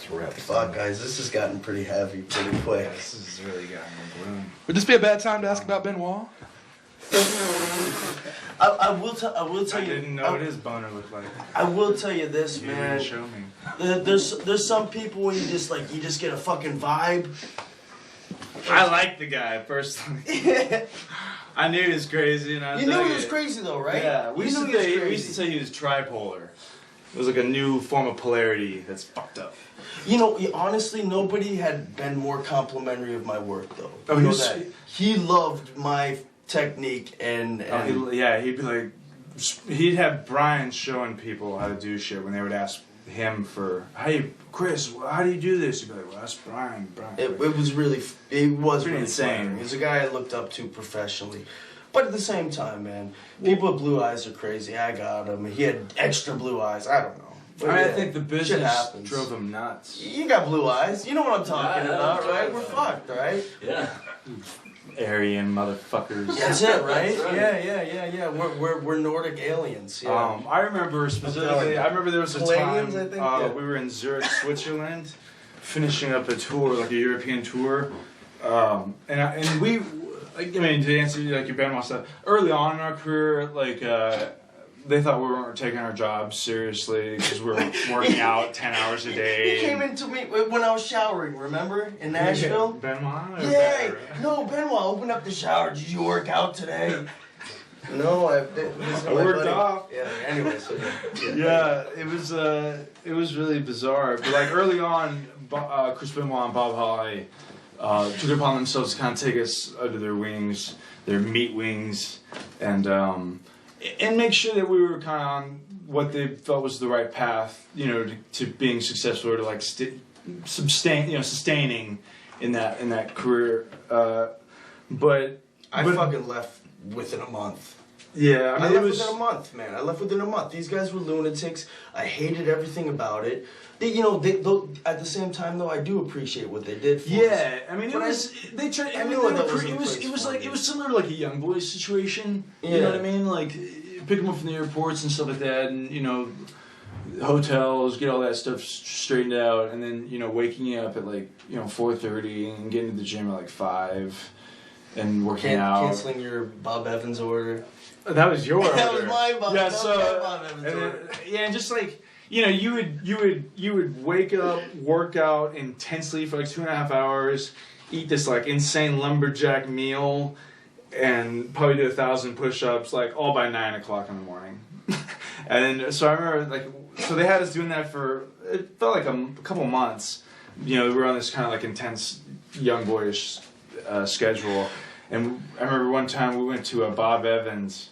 threat. Fuck, guys, this has gotten pretty heavy pretty quick. This has really gotten a balloon. Would this be a bad time to ask about Benoit? I will tell you. I didn't know what his boner looked like. I will tell you this, You man. didn't show me. There's some people where you just get a fucking vibe. I like the guy personally. I knew he was crazy, and I You knew he was crazy though, right? Yeah, we used to say he was tripolar. It was like a new form of polarity that's fucked up. You know, honestly, nobody had been more complimentary of my work though. Oh, You know that? He loved my technique and he'd be like, he'd have Brian showing people how to do shit when they would ask him for, hey, Chris, how do you do this? He'd be like, well, that's Brian. it was really Pretty insane. insane. He's a guy I looked up to professionally. But at the same time, man, people with blue eyes are crazy. I got him. He had extra blue eyes. I don't know. But I yeah, think the shit business happens. drove him nuts. You got blue eyes. You know what I'm talking about, right? We're fucked, right? Yeah. Aryan motherfuckers. That's it, right? That's Yeah. We're Nordic aliens. Yeah. I remember specifically. I rember there was a Palladians, time I think, yeah. we were in Zurich, Switzerland, finishing up a tour, like a European tour, and we. I mean, to answer like your Benoit stuff, early on in our career, like they thought we weren't taking our jobs seriously because we were working out 10 hours a day. He came into me when I was showering. Remember in Nashville? Benoit. Yeah. No, Benoit, open up the shower. Did you work out today? No, I worked off. Yeah. Anyway, so Yeah, it was really bizarre. But like early on, Chris Benoit and Bob Holly took it upon themselves to kind of take us under their wings, their meat wings, and make sure that we were kind of on what they felt was the right path, you know, to being successful or to like sustaining in that career. But I fucking left within a month. Yeah, I left within a month, man. I left within a month. These guys were lunatics. I hated everything about it. At the same time, though, I do appreciate what they did for us. Yeah, I mean, they tried. I knew that it was similar to like a Young Boys situation. Yeah. You know what I mean? Like pick them up from the airports and stuff like that, and you know, hotels, get all that stuff straightened out, and then you know, waking you up at like 4:30 and getting to the gym at like 5, and working out. Canceling your Bob Evans order. That was your order. That was my Bob. Yeah, that was my Bob Evans order. And just like. You know, you would wake up, work out intensely for like 2.5 hours, eat this like insane lumberjack meal, and probably do 1,000 push-ups like all by 9 o'clock in the morning. And then, so I remember like, so they had us doing that for it felt like a couple months. You know, we were on this kind of like intense young boyish schedule, and I remember one time we went to a Bob Evans.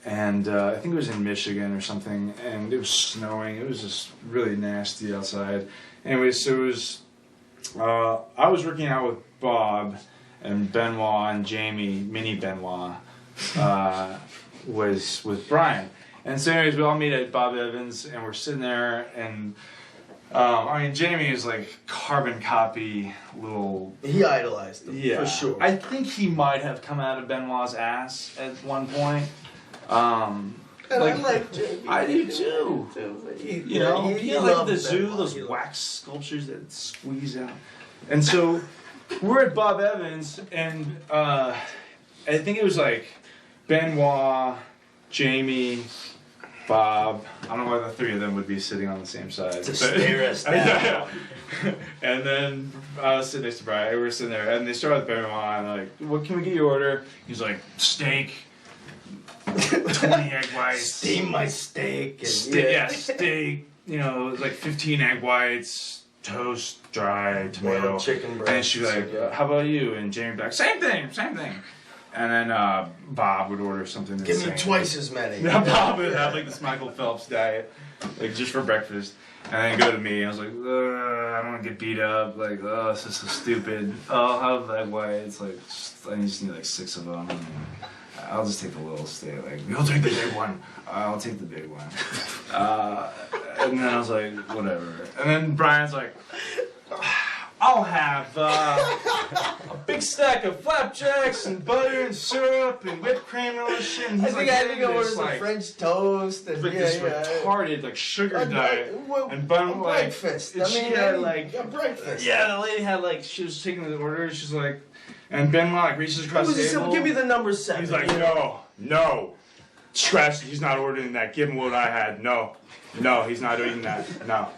And I think it was in Michigan or something, and it was snowing. It was just really nasty outside. Anyway, so it was. I was working out with Bob, and Benoit and Jamie, mini Benoit, was with Brian. And so, anyways, we all meet at Bob Evans, and we're sitting there, and I mean, Jamie is like carbon copy little. He idolized them, yeah, for sure. I think he might have come out of Benoit's ass at one point. And I like Jamie. I do too. You know, he like the zoo, those wax sculptures that squeeze out. And so we're at Bob Evans, and I think it was like Benoit, Jamie, Bob. I don't know why the three of them would be sitting on the same side. To stare us down. And then I was sitting next to Brian. We were sitting there, and they started with Benoit, and they're like, "What can we get you order?" He's like, "Steak." 20 egg whites. Steam my steak. And Steak. You know, it was like 15 egg whites, toast, dry, tomato. Boiled chicken breast. And she'd be like, how about you? And Jamie would be like, same thing. And then Bob would order something Give insane. me twice as many. Yeah, Bob would have like this Michael Phelps diet, like just for breakfast. And then go to me, and I was like, I don't want to get beat up. Like, this is so stupid. I'll have egg whites. Like, I just need like 6 of them. I'll just take the little steak. Like, you'll take the big one. I'll take the big one. And then I was like, whatever. And then Brian's like, I'll have a big stack of flapjacks and butter and syrup and whipped cream and all this shit. And he's I think I ordered this, some French toast and this retarded like sugar diet. And bun breakfast. Like, she had like a breakfast. Yeah, the lady had like she was taking the order. She's like, and Benoit like reaches across the table. Give me the number 7. He's like, no, scratch. He's not ordering that. Give him what I had. No, he's not eating that. No.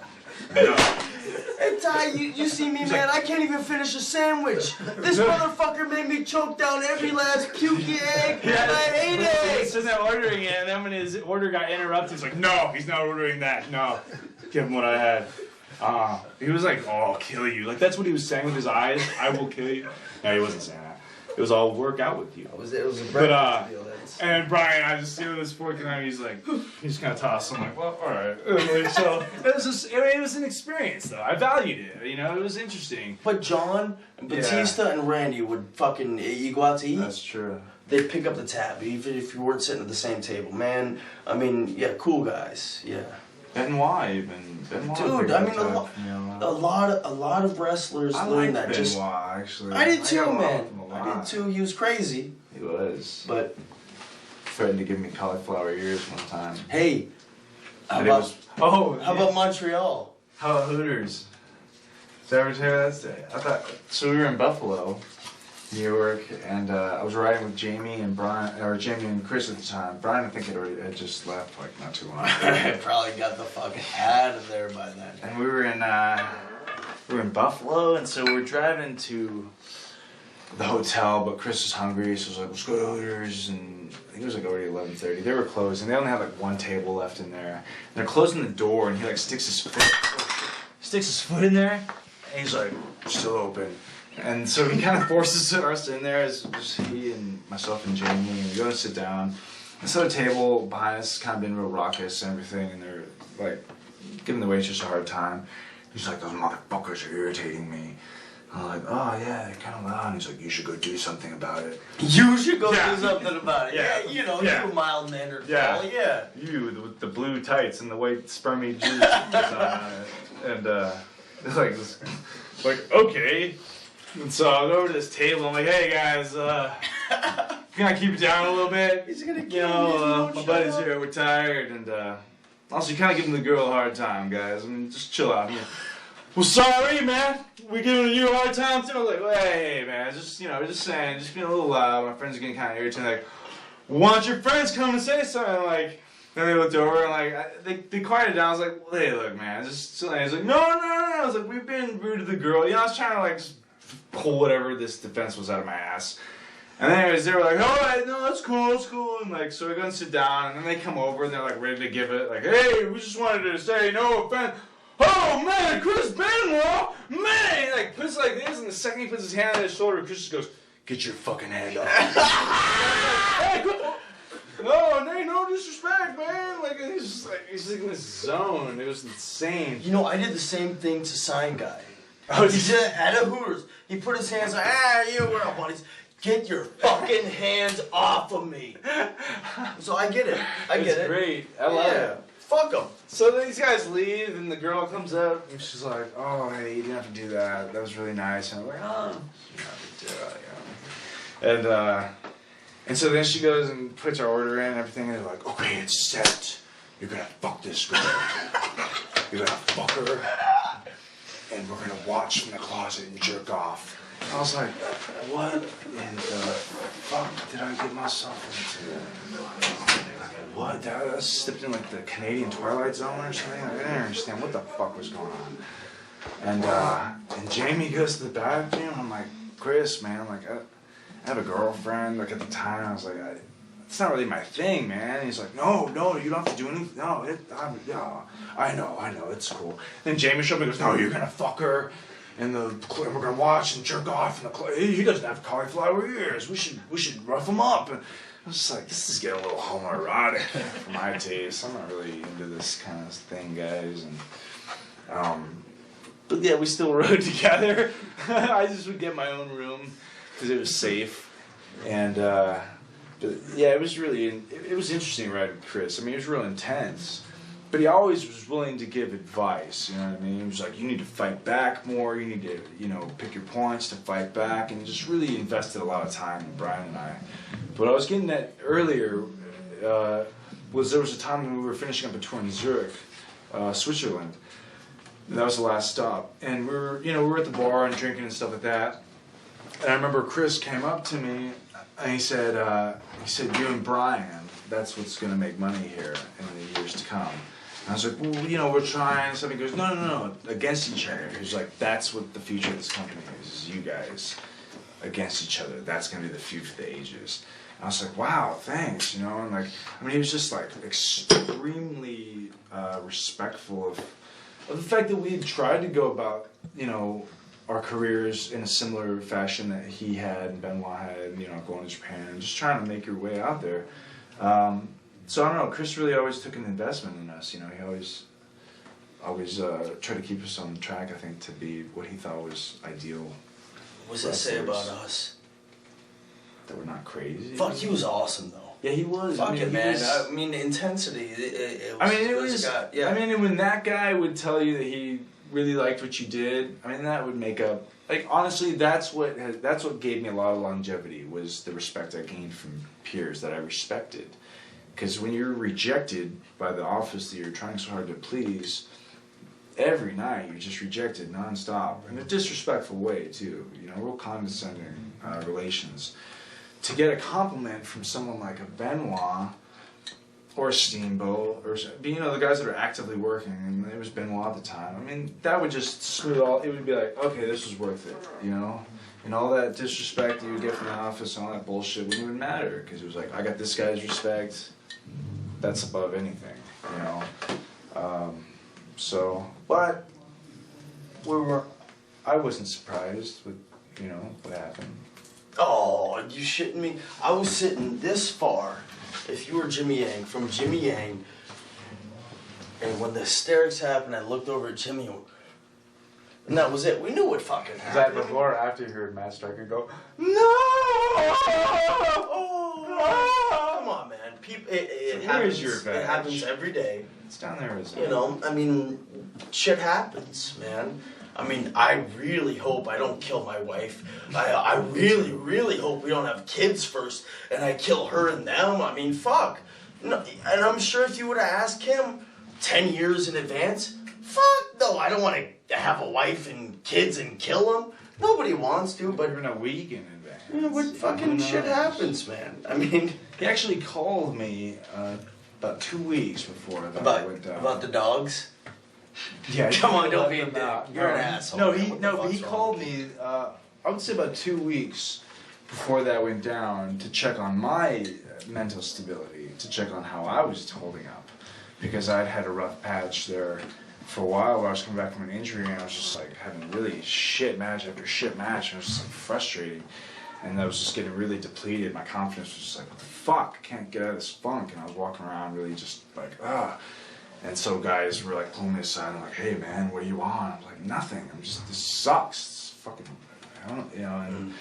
Hey Ty, you see me, man? I can't even finish a sandwich. This motherfucker made me choke down every last pukey egg. Yeah, I hate it. He's sitting there ordering it, and then when his order got interrupted, he's like, no, he's not ordering that. No, give him what I had. He was like, oh, I'll kill you. Like, that's what he was saying with his eyes. I will kill you. No, he wasn't saying that. It was all work out with you. It was a breakfast deal. And Brian, I just see with his fork and knife, he's kind of tossed. I'm like, well, all right. So it was an experience, though. I valued it. You know, it was interesting. But John, Batista, and Randy would fucking, you go out to eat. That's true. They'd pick up the tab, even if you weren't sitting at the same table. Man, I mean, yeah, cool guys. Yeah. Benoit even. Dude, I mean, a lot of wrestlers learned that. Benoit, actually. I did too, man. I did too. He was crazy. He was. But threatened to give me cauliflower ears one time. Hey, how about Montreal? How about Hooters? Did I ever tell you that story? So we were in Buffalo, New York, and I was riding with Jamie and Jamie and Chris at the time. Brian, I think had just left like not too long ago. Probably got the fuck out of there by then. And we were in Buffalo, and so we're driving to the hotel, but Chris was hungry, so I was like, let's go to Hooters, and I think it was like already 11:30. They were closed, and they only had like one table left in there. And they're closing the door, and he like sticks his foot in there, and he's like, still open. And so he kind of forces us in there, as just he and myself and Jamie, and we go to sit down. And so the table behind us has kind of been real raucous and everything, and they're like giving the waitress a hard time. He's like, those motherfuckers are irritating me. I'm like, oh yeah, they're kind of loud. And he's like, you should go do something about it. You should go do something about it. Yeah, you know, you're a mild Neanderthal. Yeah. You with the blue tights and the white spermy juice. And it's like, okay. And so I go over to this table. I'm like, hey guys, can I keep it down a little bit? He's gonna my buddies here, we're tired, and also you kind of giving the girl a hard time, guys. I mean, just chill out. Well, sorry, man. We're giving you a hard time too. I was like, well, hey, man, just saying, just being a little loud. My friends are getting kind of irritated. Like, why don't your friends come and say something? Like, then they looked over and like they quieted down. I was like, well, hey, look, man, just chill. He's like, no. I was like, we've been rude to the girl. You know, I was trying to like just pull whatever this defense was out of my ass. And then anyways, they were like, all right, no, that's cool. And like, so we go and sit down, and then they come over and they're like ready to give it. Like, hey, we just wanted to say no offense. Oh man, Chris Benoit, man! He like puts like this, and the second he puts his hand on his shoulder, Chris just goes, "Get your fucking hand off!" Hey, no disrespect, man. Like he's in this zone. It was insane. You know, I did the same thing to Sign Guy. Oh, he did it at a Hooters. He put his hands like, we're all buddies. Get your fucking hands off of me. So I get it. It's great. I love it. Fuck them. So these guys leave, and the girl comes up, and she's like, oh, hey, you didn't have to do that. That was really nice. And I'm like, oh, you don't have to do it, you know. And so then she goes and puts our order in and everything, and they're like, okay, it's set. You're gonna fuck this girl. You're gonna fuck her, and we're gonna watch from the closet and jerk off. I was like, what in the fuck did I get myself into? What? I stepped in like the Canadian Twilight Zone or something? I didn't understand what the fuck was going on. And Jamie goes to the bathroom. I'm like, Chris, man, I'm like, I have a girlfriend. Like at the time, I was like, it's not really my thing, man. And he's like, no, you don't have to do anything. No, I know, it's cool. Then Jamie showed me, goes, no, you're gonna fuck her. And we're gonna watch and jerk off. And he doesn't have cauliflower ears. We should rough him up. And I was just like, this is getting a little homoerotic for my taste. I'm not really into this kind of thing, guys. And but yeah, we still rode together. I just would get my own room because it was safe. And but yeah, it was interesting riding with Chris. I mean, it was real intense. but he always was willing to give advice, you know what I mean? He was like, you need to fight back more, you need to, you know, pick your points to fight back, and just really invested a lot of time in Brian and I. But I was getting at earlier was there was a time when we were finishing up a tour in Zurich, Switzerland. And that was the last stop. And we were at the bar and drinking and stuff like that. And I remember Chris came up to me and he said, you and Brian, that's what's going to make money here in the years to come. And I was like, well, you know, we're trying and stuff. He goes, no, against each other. He's like, that's what the future of this company is you guys against each other. That's going to be the feud for the ages. And I was like, wow, thanks, you know. And like, I mean, he was just like extremely respectful of the fact that we had tried to go about, you know, our careers in a similar fashion that he had and Benoit had, you know, going to Japan and just trying to make your way out there. So I don't know, Chris really always took an investment in us, you know, he always tried to keep us on track, I think, to be what he thought was ideal. What does that say about us? That we're not crazy. Fuck, he was awesome though. Yeah, he was. Fuck it, man. Was, I mean, the intensity. It was, I mean, and when that guy would tell you that he really liked what you did, I mean, that would make up. Like, honestly, that's what gave me a lot of longevity, was the respect I gained from peers that I respected. Because when you're rejected by the office that you're trying so hard to please, every night you're just rejected nonstop in a disrespectful way too. You know, real condescending relations. To get a compliment from someone like a Benoit or a Steamboat, or, you know, the guys that are actively working, and it was Benoit at the time. I mean, that would just smooth all. It would be like, okay, this was worth it, you know. And all that disrespect that you would get from the office and all that bullshit wouldn't even matter, because it was like, I got this guy's respect. That's above anything, you know. So, but I wasn't surprised with, you know, what happened. Oh, you shitting me? I was sitting this far, if you were Jimmy Yang, from Jimmy Yang, and when the hysterics happened, I looked over at Jimmy, and that was it. We knew what fucking happened. Is that before or after you heard Matt Striker go, No! Oh, come on, man. It happens. your badge? It happens every day. it's down there, isn't it? You know, I mean, shit happens, man. I mean, I really hope I don't kill my wife. I really, really hope we don't have kids first and I kill her and them. I mean, fuck. No, and I'm sure if you would have asked him 10 years in advance, fuck no, I don't want to have a wife and kids and kill them. Nobody wants to, but even a week in advance. Yeah, but fucking shit happens, man. I mean, he actually called me about 2 weeks before that I went down. About the dogs. Yeah, come on, don't be a dick. No, You're an asshole. But he called me. I would say about 2 weeks before that went down to check on my mental stability, to check on how I was holding up, because I'd had a rough patch there for a while where I was coming back from an injury and I was just like having really shit match after shit match, and it was just like frustrating, and I was just getting really depleted. My confidence was just like, what the fuck, I can't get out of this funk, and I was walking around really just like, ah. And so guys were like pulling me aside and like, hey man, what are you on? I was like, nothing. This sucks. It's fucking, I don't, you know, and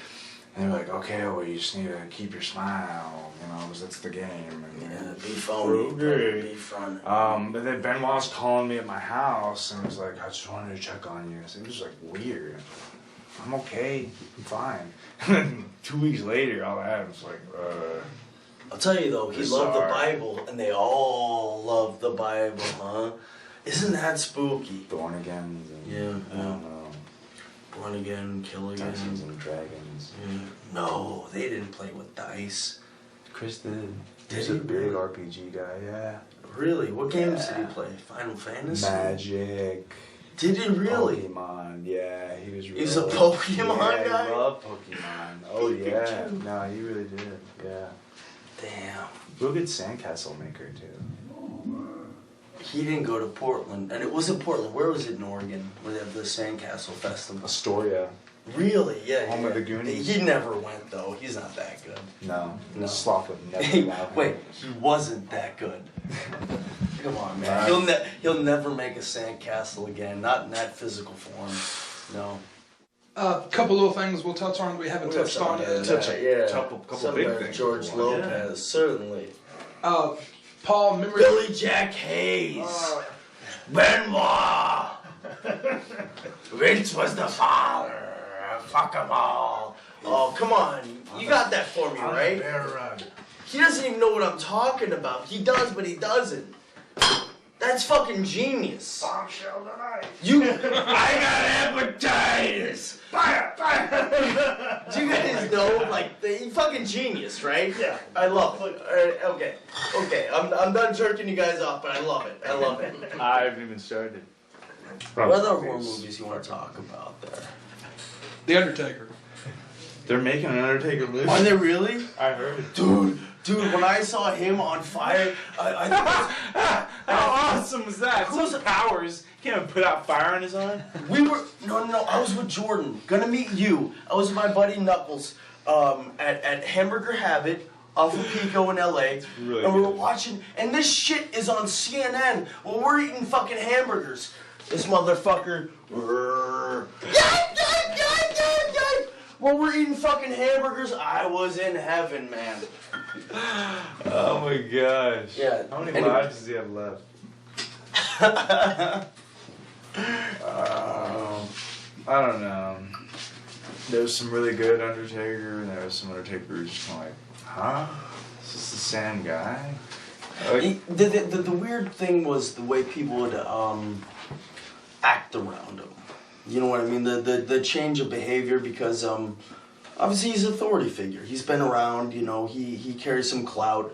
they're like, okay, well you just need to keep your smile, you know, because that's the game. And, yeah, be phony, be front. But then Benoit was calling me at my house and was like, I just wanted to check on you. So it was like weird. I'm okay, I'm fine. And then 2 weeks later, all that was like, I'll tell you though, he loved the Bible, and they all love the Bible, huh? Isn't that spooky? Born again. Yeah. Born again, kill again. Dungeons and Dragons. Yeah. No, they didn't play with dice. Chris did. He's a big RPG guy, yeah. Really? What games did he play? Final Fantasy? Magic. Did he really? Pokemon, yeah, he was really... He's a Pokemon guy? I love Pokemon. Oh yeah, no, he really did, yeah. Damn. Real good sandcastle maker too. He didn't go to Portland, and it wasn't Portland. Where was it in Oregon? Where they have the Sandcastle Festival? Astoria. Really? Yeah. Home of the Goonies. He never went though. He's not that good. No. Sloth would never allow him. Wait, he wasn't that good. Come on, man. He'll never make a sandcastle again. Not in that physical form. No. A couple little things we'll touch on that we haven't touched on yet. Couple big things. George Lopez, certainly. Paul, remember... Billy Jack Hayes. Benoit. Vince was the father. Fuck 'em all. Oh, come on. You got that for me, right? He doesn't even know what I'm talking about. He does, but he doesn't. That's fucking genius. Bombshell tonight. I got hepatitis. Fire. Do you guys know, like, the fucking genius, right? Yeah. I love it. Okay. I'm done jerking you guys off, but I love it. I haven't even started. What other horror movies you want to talk about there? The Undertaker. They're making an Undertaker movie. Are they really? I heard it. Dude, when I saw him on fire, I thought How awesome was that? Whose powers? He can't even put out fire on his own? No, I was with Jordan, gonna meet you. I was with my buddy Knuckles at Hamburger Habit off of Pico in LA. Really and we were good. watching, and this shit is on CNN while we're eating fucking hamburgers. This motherfucker. While we're eating fucking hamburgers, I was in heaven, man. Oh my gosh. Yeah. How many Anyway. lives does he have left? I don't know. There was some really good Undertaker, and there was some Undertaker who was just kind of like, huh? Is this the same guy? Like, The weird thing was the way people would act around him. You know what I mean? The change of behavior because obviously he's an authority figure. He's been around. You know, he carries some clout.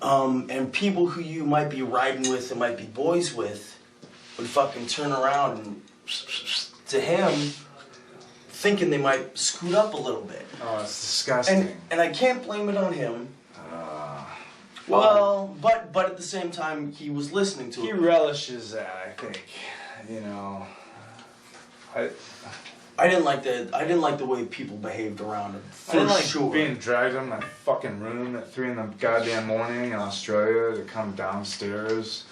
And people who you might be riding with and might be boys with would fucking turn around and to him thinking they might scoot up a little bit. oh, it's disgusting. And I can't blame it on him. Well, but at the same time, he was listening to He it. relishes that, I think. You know, I didn't like the way people behaved around him. I For didn't like sure. being dragged in my fucking room at 3 in the goddamn morning in Australia to come downstairs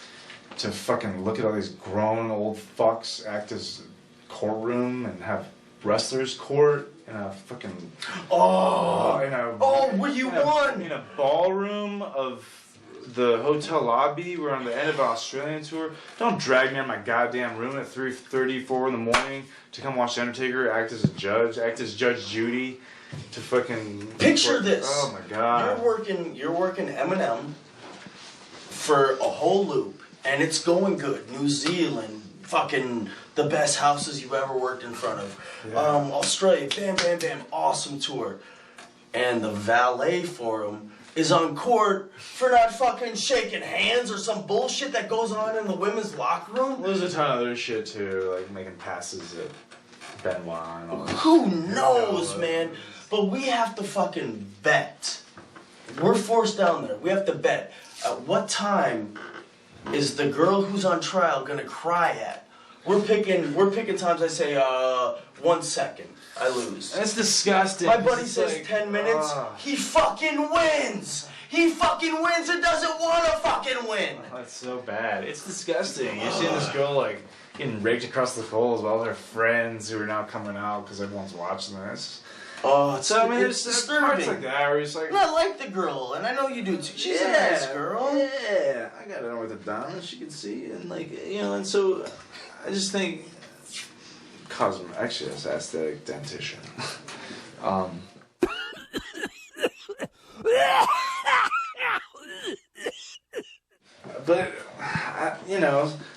to fucking look at all these grown old fucks act as courtroom and have wrestlers court in a fucking what you won? in a ballroom of the hotel lobby. We're on the end of an Australian tour. Don't drag me in my goddamn room at 3:34 in the morning to come watch The Undertaker act as a judge, act as Judge Judy, to fucking Picture this. Oh my god. You're working Eminem for a whole loop, and it's going good. New Zealand, fucking the best houses you've ever worked in front of. Yeah. Australia, bam, awesome tour. And the valet for him is on court for not fucking shaking hands or some bullshit that goes on in the women's locker room. There's a ton of other shit too, like making passes at Benoit and all that. Who knows, man? But we have to fucking bet. We're forced down there. We have to bet. At what time is the girl who's on trial gonna cry at? We're picking times. I say 1 second. I lose. That's disgusting. My buddy It's says like, 10 minutes. He fucking wins. He fucking wins and doesn't want to fucking win. That's so bad. It's disgusting. You're seeing this girl like getting raked across the coals with all her friends who are now coming out because everyone's watching this. Oh, So I mean, it's there's parts disturbing. like that where it's like, And I like the girl, and I know you do too. She's a nice girl. Yeah, I got her with a diamond. She can see, and like and so I just think actually, it's aesthetic dentition. But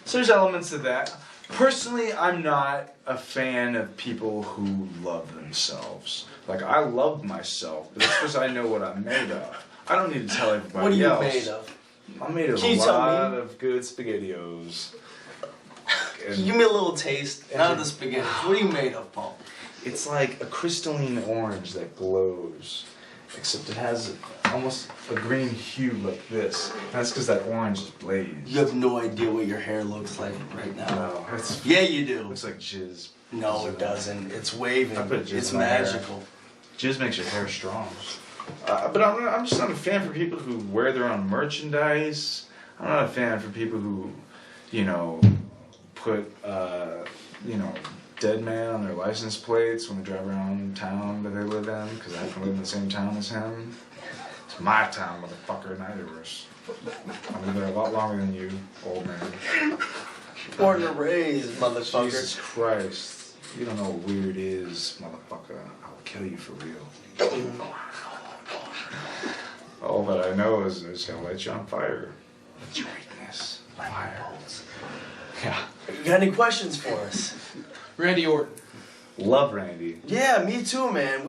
so there's elements of that. Personally, I'm not a fan of people who love themselves. Like, I love myself, but that's because I know what I'm made of. I don't need to tell everybody What are you else. made of? I'm made of Can a you tell lot me? of good SpaghettiOs. Can you give me a little taste out of the spaghetti? What are you made of, Paul? It's like a crystalline orange that glows, except it has almost a green hue like this. And that's because that orange is blazed. You have no idea what your hair looks like right now. No, it's Yeah, you do. looks like jizz. No, it doesn't. It's waving. I put jizz It's in my hair. magical. Jizz makes your hair strong. But I'm just not a fan for people who wear their own merchandise. I'm not a fan for people who, put, dead man on their license plates when they drive around town that they live in, because I happen to live in the same town as him. my town, motherfucker, not yours. I've been there a lot longer than you, old man. Born and raised, motherfucker. Jesus Christ. You don't know what weird is, motherfucker. I'll kill you for real. All that I know is I'm just gonna light you on fire. What's your weakness? Fire. Yeah. You got any questions for us? Randy Orton. Love Randy. Yeah, me too, man.